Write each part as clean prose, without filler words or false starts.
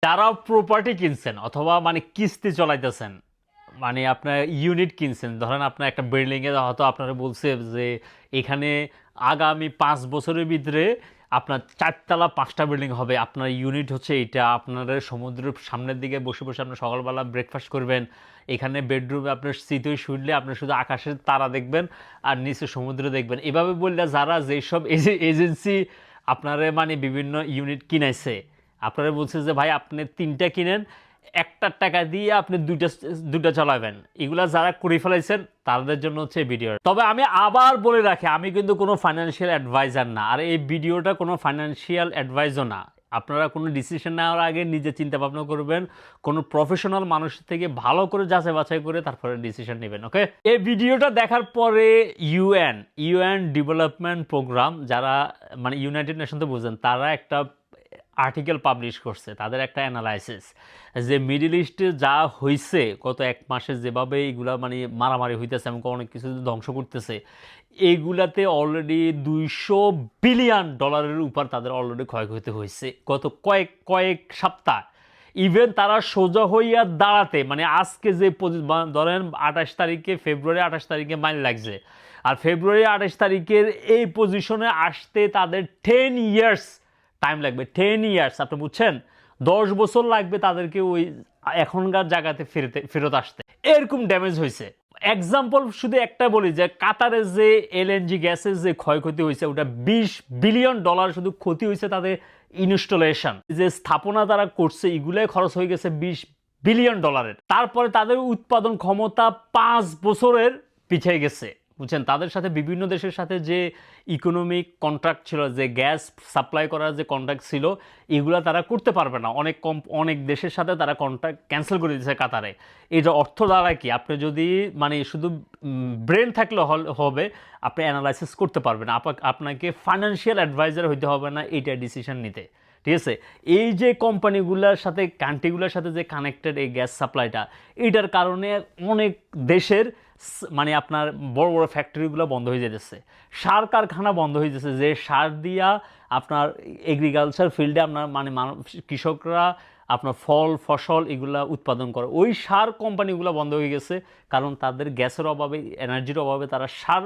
যারা প্রপার্টি কিনছেন অথবা মানে কিস্তি চলাইতেছেন, মানে আপনার ইউনিট কিনছেন, ধরেন আপনার একটা বিল্ডিংয়ে হয়তো আপনারা বলছে যে এখানে আগামী 5 বছরের ভিতরে আপনার 4 তলা 5টা বিল্ডিং হবে, আপনার ইউনিট হচ্ছে এইটা, আপনারা সমুদ্রের সামনের দিকে বসে বসে আপনার সকালবেলা ব্রেকফাস্ট করবেন, এখানে বেডরুমে আপনার শীতে শুনলে আপনার শুধু আকাশের তারা দেখবেন আর নিচে সমুদ্র দেখবেন। এভাবে বললে যারা যেসব এজেন্সি আপনারা মানে বিভিন্ন ইউনিট কিনাইছে, আপনারা বলছে যে ভাই আপনি 3টা কিনেন, 1টার টাকা দিয়ে আপনি দুইটা চালাবেন, এগুলা যারা করে ফেলাইছেন তাদের জন্য হচ্ছে এই ভিডিও। তবে আমি আবার বলে রাখি, আমি কিন্তু কোনো ফাইন্যান্সিয়াল অ্যাডভাইজার না, আর এই ভিডিওটা কোনো ফাইন্যান্সিয়াল অ্যাডভাইসও না। আপনারা কোনো ডিসিশন নেওয়ার আগে নিজে চিন্তা ভাবনা করবেন, কোনো প্রফেশনাল মানুষ থেকে ভালো করে যাচাই বাছাই করে তারপরে ডিসিশন নেবেন। ওকে, এই ভিডিওটা দেখার পরে ইউএন ডেভেলপমেন্ট প্রোগ্রাম, যারা মানে ইউনাইটেড নেশন তো বুঝেন, তারা একটা আর্টিকেল পাবলিশ করছে, তাদের একটা অ্যানালাইসিস যে মিডল ইস্টে যা হয়েছে গত 1 মাসে, যেভাবে এগুলা মানে মারামারি হইতেছে এবং অনেক কিছু ধ্বংস করতেছে, এইগুলাতে অলরেডি $200 বিলিয়ন উপর তাদের অলরেডি ক্ষয়ক্ষতি হয়েছে গত কয়েক সপ্তাহ। ইভেন তারা সোজা হইয়া দাঁড়াতে মানে আজকে যে ধরেন 28 তারিখে, ফেব্রুয়ারি 28 তারিখে মাইল লাগছে, আর ফেব্রুয়ারি 28 তারিখের এই পজিশনে আসতে তাদের 10 ইয়ার্স টাইম লাগবে। 10 ইয়ার্স, আপনি বুঝছেন, 10 বছর লাগবে তাদেরকে ওই এখনকার জায়গাতে ফেরত আসতে। এরকম ড্যামেজ হয়েছে। এক্সাম্পল শুধু একটা বলি, যে কাতারে যে এলএনজি গ্যাসের যে ক্ষয়ক্ষতি হয়েছে, ওটা $20 বিলিয়ন শুধু ক্ষতি হয়েছে তাদের ইনস্টলেশন, যে স্থাপনা তারা করছে এগুলোই খরচ হয়ে গেছে $20 বিলিয়ন। তারপরে তাদের উৎপাদন ক্ষমতা 5 বছরের পিছিয়ে গেছে। বুঝছেন, তাদের সাথে বিভিন্ন দেশের সাথে যে ইকোনমিক কন্ট্রাক্ট ছিল, যে গ্যাস সাপ্লাই করার যে কন্ট্রাক্ট ছিল, এগুলো তারা করতে পারবে না। অনেক দেশের সাথে তারা কন্ট্রাক্ট ক্যান্সেল করে দিয়েছে কাতারে। এটা অর্থ দ্বারা কি, আপনি যদি মানে শুধু ব্রেন থাকলে হবে, আপনি অ্যানালাইসিস করতে পারবেন না, আপনাকে ফাইন্যান্সিয়াল অ্যাডভাইজার হইতে হবে না এইটা ডিসিশন নিতে। ঠিক আছে, এই যে কোম্পানিগুলোর সাথে কান্ট্রিগুলোর সাথে যে কানেক্টেড এই গ্যাস সাপ্লাইটা, এটার কারণে অনেক দেশের মানে আপনার বড় বড় ফ্যাক্টরিগুলো বন্ধ হয়ে যেতেছে, সার কারখানা বন্ধ হয়ে যেতেছে, যে সার দিয়া আপনার এগ্রিকালচার ফিল্ডে আপনার মানে কৃষকরা আপনার ফল ফসল এগুলা উৎপাদন করে, ওই সার কোম্পানিগুলো বন্ধ হয়ে গেছে, কারণ তাদের গ্যাসের অভাবে, এনার্জির অভাবে তারা সার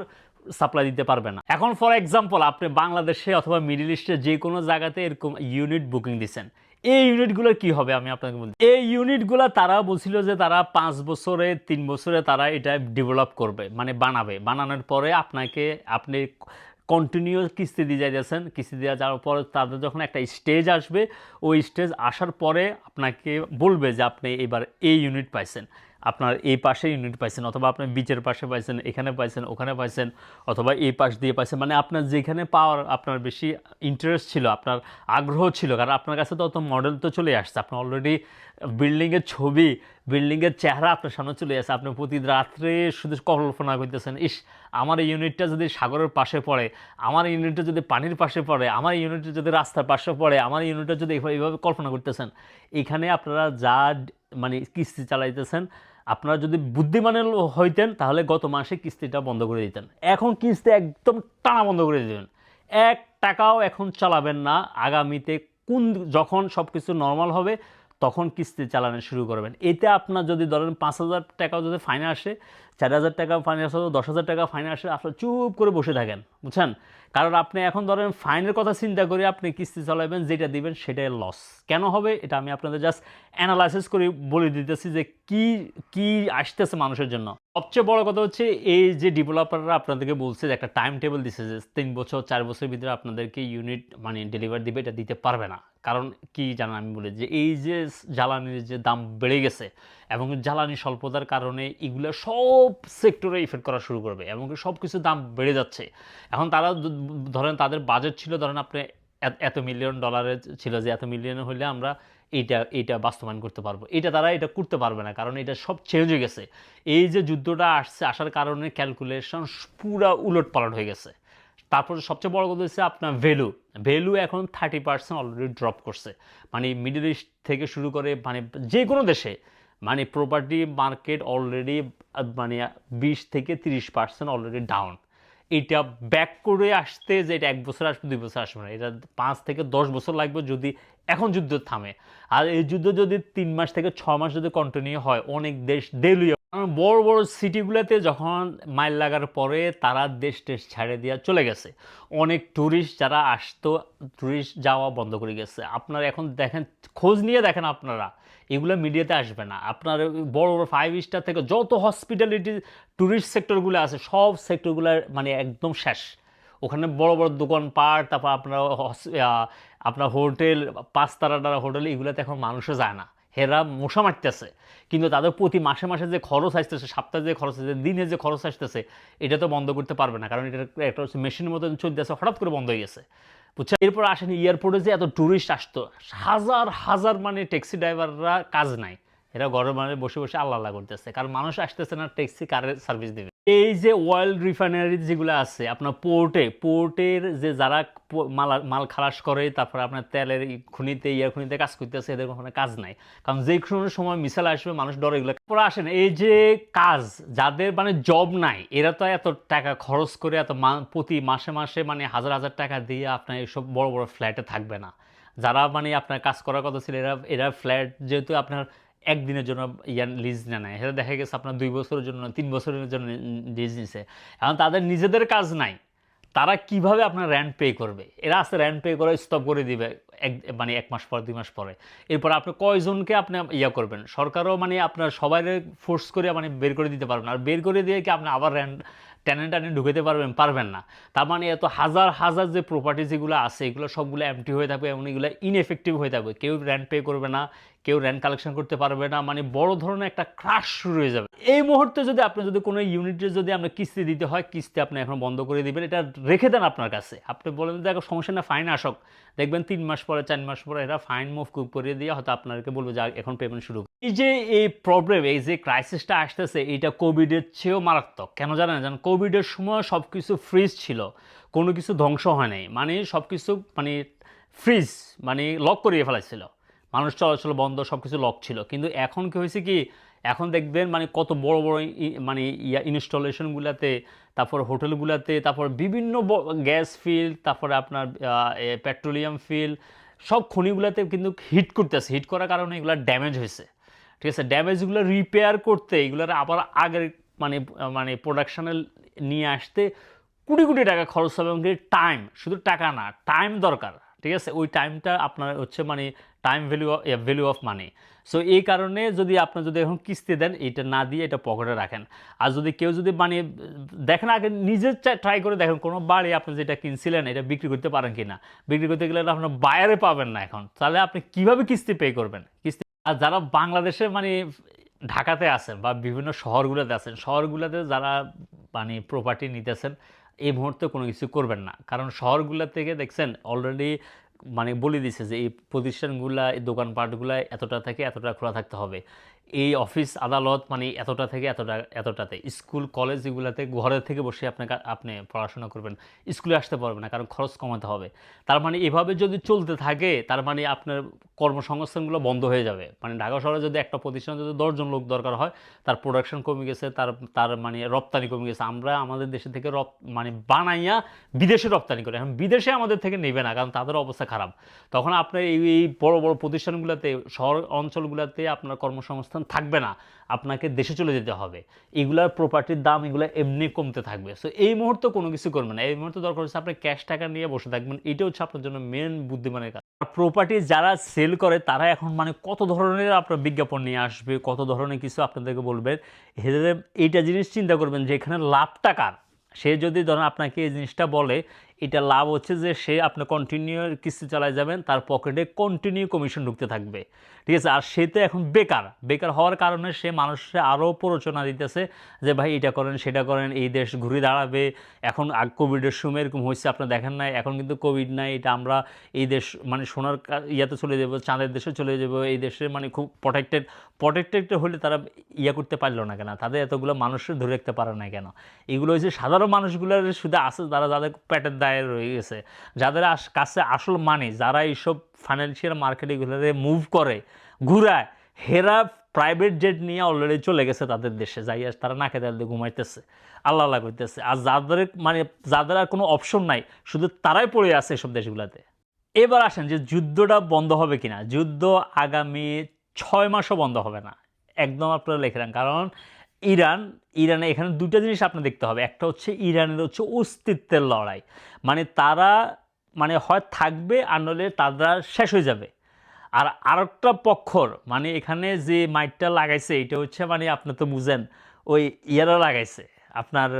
সাপ্লাই দিতে পারবে না। এখন ফর এক্সাম্পল, আপনি বাংলাদেশে অথবা মিডল ইস্টে যে কোনো জায়গাতে এরকম ইউনিট বুকিং দিচ্ছেন, এই ইউনিটগুলোর কি হবে আমি আপনাকে বলছি। এই ইউনিটগুলো তারা বলছিল যে তারা 5 বছরে 3 বছরে তারা এটা ডেভেলপ করবে, মানে বানানোর পরে আপনি কন্টিনিউ কিস্তি দিয়ে যাইতেছেন, কিস্তি দিয়ে যাওয়ার পর তাদের যখন একটা স্টেজ আসবে, ওই স্টেজ আসার পরে আপনাকে বলবে যে আপনি এবার এই ইউনিট পাইছেন, আপনার এই পাশে ইউনিট পাইছেন, অথবা আপনি বিচের পাশে পাইছেন, এখানে পাইছেন, ওখানে পাইছেন, অথবা এই পাশ দিয়ে পাইছেন, মানে আপনার যেখানে পাওয়ার আপনার বেশি ইন্টারেস্ট ছিল, আপনার আগ্রহ ছিল, কারণ আপনার কাছে তো অত মডেল তো চলে আসছে, আপনার অলরেডি বিল্ডিংয়ের ছবি, বিল্ডিংয়ের চেহারা আপনার সামনে চলে আসছে, আপনি প্রতি রাত্রে শুধু কল্পনা করতেছেন, ইস আমার এই ইউনিটটা যদি সাগরের পাশে পড়ে, আমার ইউনিটটা যদি পানির পাশে পড়ে, আমার ইউনিটটা যদি রাস্তার পাশে পড়ে, আমার ইউনিটটা যদি এইভাবে কল্পনা করতেছেন। এখানে আপনারা যা মানে কিস্তি চালাইতেছেন, আপনারা যদি বুদ্ধিমানের হইতেন তাহলে গত মাসে কিস্তিটা বন্ধ করে দিতেন। এখন কিস্তি একদম টানা বন্ধ করে দিবেন, 1 টাকাও এখন চালাবেন না। আগামীতে যখন সব কিছু নর্মাল হবে তখন কিস্তি চালানো শুরু করবেন। এতে আপনার যদি ধরেন 5,000 টাকাও যদি ফাইনে আসে, 4,000 টাকা ফাইনে আসে, 10,000 টাকা ফাইনে আসে, আপনার চুপ করে বসে থাকেন, বুঝছেন। কারণ আপনি এখন ধরেন ফাইনের কথা চিন্তা করে আপনি কিস্তি চালাবেন, যেটা দিবেন সেটাই লস। কেন হবে এটা আমি আপনাদের জাস্ট অ্যানালাইসিস করে বলে দিতেছি যে কি কি আসতেছে মানুষের জন্য। সবচেয়ে বড় কথা হচ্ছে, এই যে ডেভেলপাররা আপনাদেরকে বলছে যে একটা টাইম টেবিল দিচ্ছে যে 3 বছর 4 বছরের ভিতরে আপনাদেরকে ইউনিট মানে ডেলিভার দিবে, এটা দিতে পারবে না। কারণ কি জানেন, আমি বলি যে এই যে জ্বালানির যে দাম বেড়ে গেছে এবং জ্বালানি স্বল্পতার কারণে এগুলো সব সেক্টরে ইফেক্ট করা শুরু করবে এবং সব কিছু দাম বেড়ে যাচ্ছে। এখন তারা ধরেন তাদের বাজেট ছিল, ধরেন আপনি এত $1 মিলিয়ন ছিল, যে এত মিলিয়ন হলে আমরা এইটা বাস্তবায়ন করতে পারবো, তারা এটা করতে পারবে না, কারণ এটা সব চেঞ্জ হয়ে গেছে। এই যে যুদ্ধটা আসার কারণে ক্যালকুলেশন পুরা উলটপালট হয়ে গেছে। তারপরে সবচেয়ে বড় কথা হচ্ছে আপনার ভ্যালু এখন 30% অলরেডি ড্রপ করছে। মানে মিডল ইস্ট থেকে শুরু করে মানে যে কোনো দেশে মানে প্রপার্টি মার্কেট অলরেডি মানে 20 থেকে 30% অলরেডি ডাউন। এটা ব্যাক করে আসতে যে এটা 1 বছর আসবে 2 বছর আসবে না, এটা 5 থেকে 10 বছর লাগবে যদি এখন যুদ্ধ থামে। আর এই যুদ্ধ যদি 3 মাস থেকে 6 মাস যদি কন্টিনিউ হয়, অনেক দেশ দেউলিয়া। বড় বড় সিটিগুলোতে যখন মাইল লাগার পরে তারা দেশ টেশ ছেড়ে দিয়ে চলে গেছে, অনেক ট্যুরিস্ট যারা আসতো ট্যুরিস্ট যাওয়া বন্ধ করে গেছে। আপনারা এখন দেখেন, খোঁজ নিয়ে দেখেন আপনারা, এগুলো মিডিয়াতে আসবে না। আপনার বড় বড় 5 স্টার থেকে যত হসপিটালিটি ট্যুরিস্ট সেক্টরগুলো আছে সব সেক্টরগুলো মানে একদম শেষ। ওখানে বড় বড় দোকানপাট, তারপর আপনার হোটেল, 5 তারা হোটেল, এগুলোতে এখন মানুষও যায় না, হেরা মশা মারতেছে। কিন্তু তাদের প্রতি মাসে মাসে যে খরচ আসতেছে, সপ্তাহে যে খরচ আসতেছে, দিনে যে খরচ আসতেছে, এটা তো বন্ধ করতে পারবে না, কারণ এটা একটা হচ্ছে মেশিনের মতন চলতেছে, হঠাৎ করে বন্ধ হয়ে গেছে, বুঝছেন। এরপর আসেন এয়ারপোর্টে যে এত ট্যুরিস্ট আসতো, হাজার হাজার মানে ট্যাক্সি ড্রাইভাররা কাজ নাই, এরা ঘরে মানে বসে বসে আল্লাহ আল্লাহ করতেছে, কারণ মানুষ আসতেছে না, ট্যাক্সি কারের সার্ভিস দেবে। এই যে ওয়েল রিফাইনারি যেগুলো আছে আপনার পোর্টের যে যারা মাল খালাস করে, তারপরে আপনার তেলের খনিতে, ইয়ার খনিতে কাজ করতেছে, এদের কোনো কাজ নাই, কারণ যে কোনো সময় মিসাইল আসবে, মানুষ ডরে এগুলো। পরে আসেন এই যে কাজ যাদের মানে জব নাই, এরা তো এত টাকা খরচ করে এত প্রতি মাসে মাসে মানে হাজার হাজার টাকা দিয়ে আপনার এইসব বড় বড় ফ্ল্যাটে থাকবে না। যারা মানে আপনার কাজ করার কথা ছিল, এরা ফ্ল্যাট যেহেতু আপনার একদিনের জন্য লিজ নেয়, সেটা দেখা গেছে আপনার 2 বছরের জন্য 3 বছরের জন্য লিজ নিছে। এখন তাদের নিজেদের কাজ নাই, তারা কিভাবে আপনার রেন্ট পে করবে? এরা আসতে রেন্ট পে করে স্টপ করে দিবে মানে 1 মাস পর 2 মাস পরে। এরপর আপনি কয়জনকে আপনি করবেন? সরকারও মানে আপনার সবাই ফোর্স করে মানে বের করে দিতে পারবেন, আর বের করে দিয়ে কি আপনি আবার টেনেন্ট ঢুকাতে পারবেন না। তার মানে এত হাজার হাজার যে প্রপার্টি যেগুলো আছে, এগুলো সবগুলো এমটি হয়ে থাকবে এবং এগুলো ইনএফেক্টিভ হয়ে থাকবে, কেউ রেন্ট পে করবে না, কেউ রেন্ট কালেকশন করতে পারবে না, মানে বড় ধরনের একটা ক্রাশ শুরু হয়ে যাবে। এই মুহূর্তে যদি আপনি যদি কোনো ইউনিটে যদি আপনার কিস্তি দিতে হয়, কিস্তি আপনি এখন বন্ধ করে দিবেন, এটা রেখে দেন আপনার কাছে। আপনি বলেন যে এখন সমস্যা না, ফাইন আসক, দেখবেন 3 মাস পরে 4 মাস পরে এরা ফাইন মুভ করে দিয়ে হয়তো আপনাকে বলবে যে এখন পেমেন্ট শুরু। এই যে এই প্রবলেম, এই যে ক্রাইসিসটা আসতেছে, এটা কোভিডের চেয়েও মারাত্মক। কেন জানেন? কোভিডের সময় সব কিছু ফ্রিজ ছিল, কোনো কিছু ধ্বংস হয় নাই, মানে সব কিছু মানে ফ্রিজ মানে লক করিয়ে ফেলাইছিল, মানুষ চলাচল বন্ধ, সব কিছু লক ছিল। কিন্তু এখন কি হয়েছে কি, এখন দেখবেন মানে কত বড় বড় মানে ইনস্টলেশনগুলোতে, তারপর হোটেলগুলোতে, তারপর বিভিন্ন গ্যাস ফিল্ড, তারপরে আপনার পেট্রোলিয়াম ফিল্ড, সব খনিগুলোতে কিন্তু হিট করতেছে। হিট করার কারণে এগুলো ড্যামেজ হয়েছে, ঠিক আছে। ড্যামেজগুলো রিপেয়ার করতে, এগুলোর আবার আগের মানে মানে প্রোডাকশানে নিয়ে আসতে কোটি কোটি টাকা খরচ হবে, এবং টাইম, শুধু টাকা না, টাইম দরকার, ঠিক আছে। ওই টাইমটা আপনার হচ্ছে মানে time value of money. So এই কারণে যদি আপনার যদি এখন কিস্তি দেন, এটা না দিয়ে এটা পকেটে রাখেন। আর যদি কেউ যদি মানে দেখেন, আগে নিজে ট্রাই করে দেখেন কোনো বাড়ি আপনি যেটা কিনছিলেন এটা বিক্রি করতে পারেন কিনা। বিক্রি করতে গেলে আপনার বায়ারে পাবেন না এখন, তাহলে আপনি কিভাবে কিস্তি পে করবেন? কিস্তি। আর যারা বাংলাদেশে মানে ঢাকাতে আছেন বা বিভিন্ন শহরগুলোতে আছেন, শহরগুলোতে যারা মানে প্রপার্টি নিতেছেন, এই মুহূর্তে কোনো কিছু করবেন না, কারণ শহরগুলো থেকে দেখছেন অলরেডি মানে বলে দিছে যে এই প্রতিষ্ঠানগুলা, এই দোকানপাটগুলা এতটা থেকে এতটা খোলা থাকতে হবে, এই অফিস আদালত মানে এতটা থেকে এতটাতে, স্কুল কলেজ এগুলাতে ঘরে থেকে বসে আপনি পড়াশোনা করবেন, স্কুলে আসতে পারবেন না, কারণ খরচ কমাতে হবে। তার মানে এভাবে যদি চলতে থাকে, তার মানে আপনার কর্মসংস্থানগুলো বন্ধ হয়ে যাবে। মানে ঢাকা শহরে যদি একটা প্রতিষ্ঠান যদি 10 জন লোক দরকার হয়, তার প্রোডাকশন কমে গেছে, তার মানে রপ্তানি কমে গেছে। আমরা আমাদের দেশে থেকে মানে বানাইয়া বিদেশে রপ্তানি করি, এখন বিদেশে আমাদের থেকে নেবে না, কারণ তাদের অবস্থা খারাপ। তখন আপনার এই বড় বড় প্রতিষ্ঠানগুলোতে, শহর অঞ্চলগুলোতে আপনার কর্মসংস্থান থাকবে না, আপনাকে দেশে চলে যেতে হবে। এগুলার প্রপার্টির দাম এগুলো এমনি কমতে থাকবে। সো এই মুহূর্তে কোনো কিছু করবেন না, এই মুহূর্তে দরকার হচ্ছে আপনি ক্যাশ টাকা নিয়ে বসে থাকবেন, এটা হচ্ছে আপনার জন্য মেন বুদ্ধিমানের কাজ। প্রপার্টি যারা সেল করে তারা এখন মানে কত ধরনের আপনার বিজ্ঞাপন নিয়ে আসবে, কত ধরনের কিছু আপনাদেরকে বলবেন, এইটা জিনিস চিন্তা করবেন যে এখানে লাভটা কার। সে যদি ধরেন আপনাকে এই জিনিসটা বলে, এটা লাভ হচ্ছে যে সে আপনি কন্টিনিউ কিস্তি চালায় যাবেন, তার পকেটে কন্টিনিউ কমিশন ঢুকতে থাকবে, ঠিক আছে। আর সে তো এখন বেকার হওয়ার কারণে সে মানুষকে আরও প্ররোচনা দিতেছে যে ভাই এটা করেন সেটা করেন, এই দেশ ঘুরে দাঁড়াবে। এখন কোভিডের সময় এরকম হয়েছে, আপনারা দেখেন নাই, এখন কিন্তু কোভিড নাই, এটা আমরা এই দেশ মানে সোনার ইয়াতে চলে যাবো, চাঁদের দেশে চলে যাবো, এই দেশে মানে খুব প্রটেক্টেড হলে তারা করতে পারলো না কেন, তাদের এতগুলো মানুষের ধরে রাখতে পারে না কেন? এগুলো হচ্ছে সাধারণ মানুষগুলোর শুধু আছে, যাদের পেটের দায়ে রয়ে গেছে, যাদের কাছে আসল মানি, যারা এইসব ফাইন্যান্সিয়াল মার্কেট এগুলোতে মুভ করে ঘুরায়, হেরা প্রাইভেট জেট নিয়ে অলরেডি চলে গেছে তাদের দেশে, যাইয়া তারা নাকে তেল দিয়ে ঘুমাইতেছে, আল্লাহ আল্লাহ করতেছে। আর যাদের আর কোনো অপশন নাই, শুধু তারাই পড়ে আছে এসব দেশগুলোতে। এবার আসেন যে যুদ্ধটা বন্ধ হবে কিনা। যুদ্ধ আগামী 6 মাসও বন্ধ হবে না, একদম আপনারা লিখে রাখেন। কারণ ইরানে এখানে দুটো জিনিস আপনার দেখতে হবে। একটা হচ্ছে ইরানের হচ্ছে অস্তিত্বের লড়াই, মানে তারা মানে হয় থাকবে আর নইলে তারা শেষ হয়ে যাবে। আর আরেকটা পক্ষর মানে এখানে যে মাইটটা লাগাইছে এটা হচ্ছে মানে আপনি তো বুঝেন ওই ইয়ারা লাগাইছে আপনার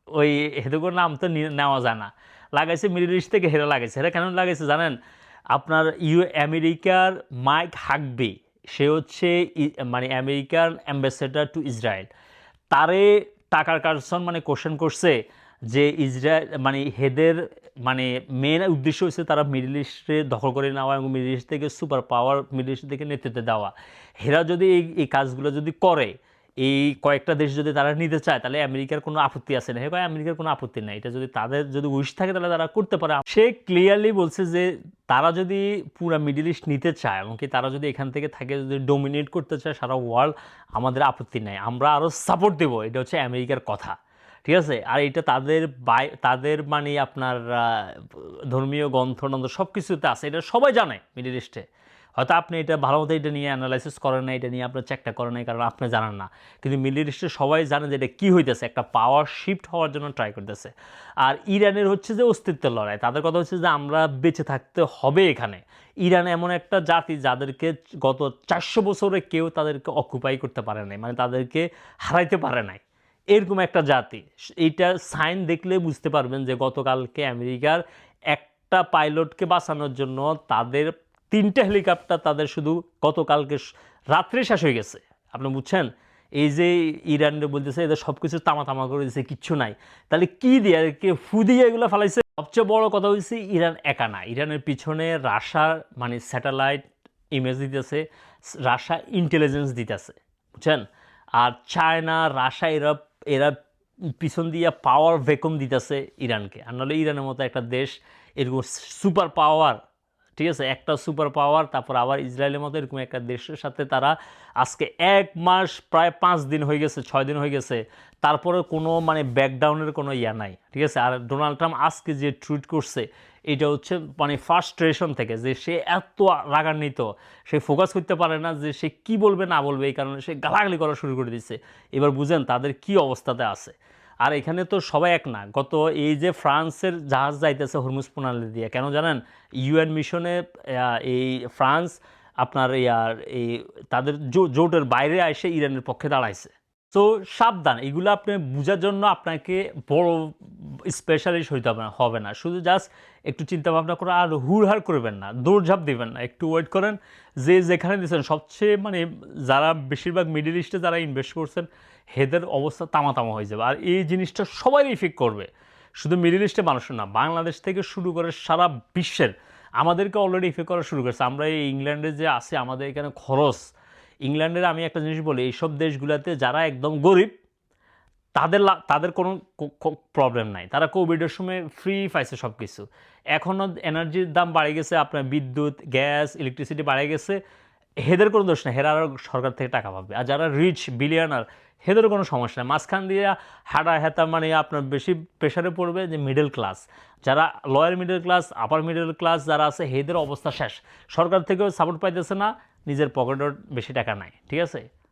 ওই হেদুকোর নাম তো নেওয়া যায় না, লাগাইছে মিডল ইস্ট থেকে হেরা লাগাইছে। হেরা কেন লাগাইছে জানেন? আপনার আমেরিকার মাইক হাকবি, সে হচ্ছে মানে আমেরিকার অ্যাম্বাসেডার টু ইসরায়েল, তারে টাকার কারসন মানে কোশ্চেন করছে যে ইসরায়েল মানে হেদের মানে মেন উদ্দেশ্য হচ্ছে তারা মিডল ইস্টে দখল করে নেওয়া এবং মিডল ইস্ট থেকে সুপার পাওয়ার মিডল ইস্ট থেকে নেতৃত্ব দেওয়া। হেরা যদি এই কাজগুলো যদি করে, এই কয়েকটা দেশ যদি তারা নিতে চায়, তাহলে আমেরিকার কোনো আপত্তি আছে না। হ্যাঁ, আমেরিকার কোনো আপত্তি নাই, এটা যদি তাদের যদি উইশ থাকে তাহলে তারা করতে পারে। সে ক্লিয়ারলি বলছে যে তারা যদি পুরো মিডল ইস্ট নিতে চায়, এমনকি তারা যদি এখান থেকে থাকে যদি ডোমিনেট করতে চায় সারা ওয়ার্ল্ড, আমাদের আপত্তি নাই, আমরা আরও সাপোর্ট দেবো। এটা হচ্ছে আমেরিকার কথা, ঠিক আছে? আর এটা তাদের মানে আপনার ধর্মীয় গ্রন্থ সব কিছুতে আছে, এটা সবাই জানে মিডল ইস্টে। হয়তো আপনি এটা ভালো মতো এটা নিয়ে অ্যানালাইসিস করেন না, এটা নিয়ে আপনার চেকটা করেন নাই, কারণ আপনি জানেন না। কিন্তু মিডল ইস্টে সবাই জানে যে এটা কী হইতেছে, একটা পাওয়ার শিফট হওয়ার জন্য ট্রাই করতেছে। আর ইরানের হচ্ছে যে অস্তিত্বের লড়াই, তাদের কথা হচ্ছে যে আমরা বেঁচে থাকতে হবে এখানে। ইরান এমন একটা জাতি যাদেরকে গত 400 বছরে কেউ তাদেরকে অকুপাই করতে পারে নাই, মানে তাদেরকে হারাইতে পারে নাই, এরকম একটা জাতি। এইটা সাইন দেখলে বুঝতে পারবেন যে গতকালকে আমেরিকার একটা পাইলটকে বাঁচানোর জন্য তাদের 3টে হেলিকপ্টার তাদের শুধু গতকালকে রাত্রে শেষ হয়ে গেছে। আপনি বুঝছেন? এই যে ইরানরে বলতেছে এদের সব কিছু তামা করে দিচ্ছে, কিচ্ছু নাই, তাহলে কি দিয়ে আর কে ফু দিয়ে এগুলো ফেলাইছে? সবচেয়ে বড় কথা হচ্ছে ইরান একা না, ইরানের পিছনে রাশিয়ার মানে স্যাটেলাইট ইমেজ দিতেছে, রাশিয়া ইন্টেলিজেন্স দিতেছে, বুঝছেন? আর চায়না, রাশিয়া এরা পিছন দিয়ে পাওয়ার ভ্যাকুম দিতেছে ইরানকে। আর নাহলে ইরানের মতো একটা দেশ এরকম সুপার পাওয়ার, ঠিক আছে, একটা সুপার পাওয়ার, তারপর আবার ইসরায়েলের মতো এরকম একটা দেশের সাথে তারা আজকে 1 মাস প্রায় 5 দিন হয়ে গেছে, 6 দিন হয়ে গেছে, তারপরে কোনো মানে ব্যাকডাউনের কোনো ইয়া নাই, ঠিক আছে? আর ডোনাল্ড ট্রাম্প আজকে যে টুইট করছে এটা হচ্ছে মানে ফার্স্ট্রেশন থেকে, যে সে এত রাগান্বিত, সে ফোকাস করতে পারে না যে সে কি বলবে না বলবে, এই কারণে সে গালাগালি করা শুরু করে দিচ্ছে। এবার বুঝেন তাদের কি অবস্থাতে আছে। আর এখানে তো সবাই এক না, গত এই যে ফ্রান্সের জাহাজ যাইতেছে হরমুজ প্রণালী দিয়ে, কেন জানেন? ইউএন মিশনে এই ফ্রান্স আপনার এই তাদের জোটের বাইরে এসে ইরানের পক্ষে দাঁড়াইছে। তো সাবধান, এগুলো আপনি বোঝার জন্য আপনাকে বড় স্পেশালিস্ট হইতে হবে না, শুধু জাস্ট একটু চিন্তা ভাবনা করে আর হুড়হাড় করবেন না, দৌড়ঝাঁপ দিবেন না, একটু ওয়েট করেন। যে যেখানে দিচ্ছেন সবচেয়ে মানে যারা বেশিরভাগ মিডল ইস্টে যারা ইনভেস্ট করছেন হেদের অবস্থা তামা হয়ে যাবে। আর এই জিনিসটা সবাই ইফেক্ট করবে, শুধু মিডল ইস্টে মানুষের না, বাংলাদেশ থেকে শুরু করে সারা বিশ্বের আমাদেরকে অলরেডি ইফেক্ট করা শুরু করেছে। আমরা এই ইংল্যান্ডে যে আছি, আমাদের এখানে খরচ, ইংল্যান্ডের আমি একটা জিনিস বলি, এইসব দেশগুলোতে যারা একদম গরিব তাদের কোনো প্রবলেম নাই, তারা কোভিডের সময় ফ্রি পাইছে সব কিছু। এখনও এনার্জির দাম বাড়ে গেছে, আপনার বিদ্যুৎ, গ্যাস, ইলেকট্রিসিটি বাড়ে গেছে, হেদের কোনো দোষ নেই, হেরা আরও সরকার থেকে টাকা পাবে। আর যারা রিচ বিলিয়নার হেদেরও কোনো সমস্যা নেই, মাঝখান দিয়ে হাঁটা হেতা মানে আপনার বেশি প্রেশারে পড়বে যে মিডল ক্লাস, যারা লোয়ার মিডল ক্লাস, আপার মিডল ক্লাস যারা আছে হেদের অবস্থা শেষ। সরকার থেকেও সাপোর্ট পাইতেছে না, নিজের পকেটেও বেশি টাকা নাই, ঠিক আছে?